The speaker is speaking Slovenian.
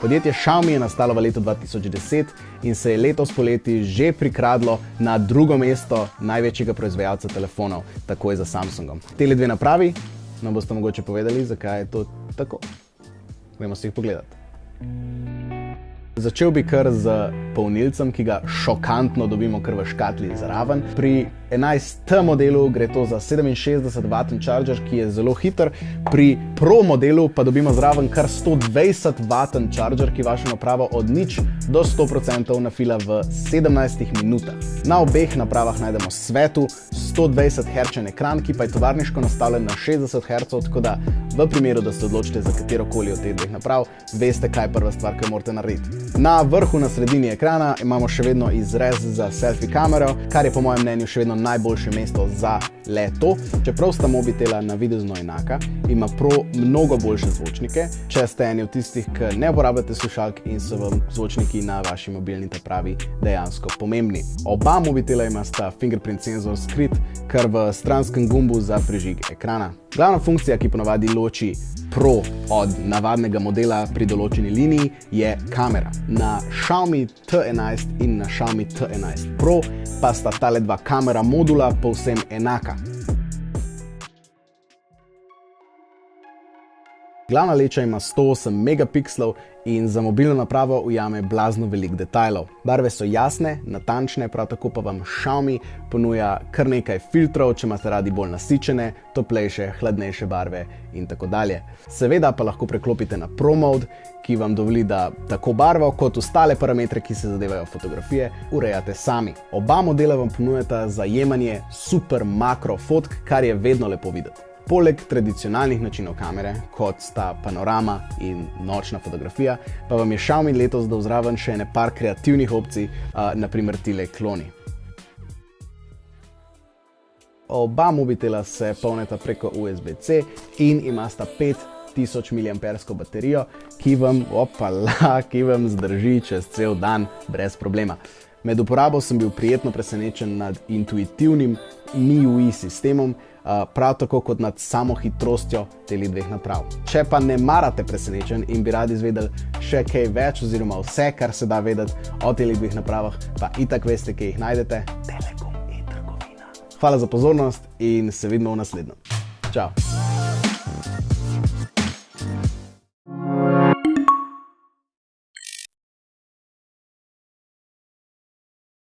Podjetje Xiaomi je nastalo v letu 2010 in se je letos poleti že prikradlo na drugo mesto največjega proizvajalca telefonov, takoj za Samsungom. Tele dve napravi nam boste mogoče povedali, zakaj je to tako. Gremo si jih pogledati. Začel bi kar z polnilcem, ki ga šokantno dobimo kar v škatli zraven. Pri 11T modelu gre to za 67W charger, ki je zelo hiter. Pri Pro modelu pa dobimo zraven kar 120W charger, ki vašo napravo od 0 do 100% nafila v 17 minutah. Na obeh napravah najdemo svetu 120 Hz ekran, ki pa je tovarniško nastavljen na 60 Hz, tako da v primeru, da se odločite za katerokoli od teh dveh naprav, veste, kaj je prva stvar, ki jo morate narediti. Na vrhu, na sredini ekrana imamo še vedno izrez za selfie kamero, kar je po mojem mnenju še vedno najboljše mesto za le-to. Čeprav sta mobitela navidezno enaka, ima Pro mnogo boljše zvočnike, če ste eni od tistih, ki ne uporabljate slušalk in so vam zvočniki na vaši mobilni napravi dejansko pomembni. Oba mobitela imata fingerprint senzor skrit kar v stranskem gumbu za prižig ekrana. Glavna funkcija, ki ponavadi loči Pro od navadnega modela pri določeni liniji, je kamera. Na Xiaomi T11 in na Xiaomi T11 Pro pa sta tale dva kamera modula povsem enaka. Glavna leča ima 108 megapikslov in za mobilno napravo ujame blazno veliko detajlov. Barve so jasne, natančne, prav tako pa vam Xiaomi ponuja kar nekaj filtrov, če imate radi bolj nasičene, toplejše, hladnejše barve in tako dalje. Seveda pa lahko preklopite na Pro mode, ki vam dovoli, da tako barvo kot ostale parametre, ki se zadevajo fotografije, urejate sami. Oba modela vam ponujata zajemanje super makro fotk, kar je vedno lepo videti. Poleg tradicionalnih načinov kamere, kot sta panorama in nočna fotografija, pa vam je Xiaomi letos dal zraven še ene par kreativnih opcij, naprimer tile kloni. Oba mobitela se polneta preko USB-C in imata 5000 mAh baterijo, ki vam zdrži čez cel dan brez problema. Med uporabo sem bil prijetno presenečen nad intuitivnim MIUI sistemom, prav tako kot nad samo hitrostjo teh dveh naprav. Če pa ne marate presenečen in bi radi izvedeli še kaj več oziroma vse, kar se da vedeti o teh dveh napravah, pa itak veste, kje jih najdete. Telekom e-trgovina. Hvala za pozornost in se vidimo v naslednjem. Čau!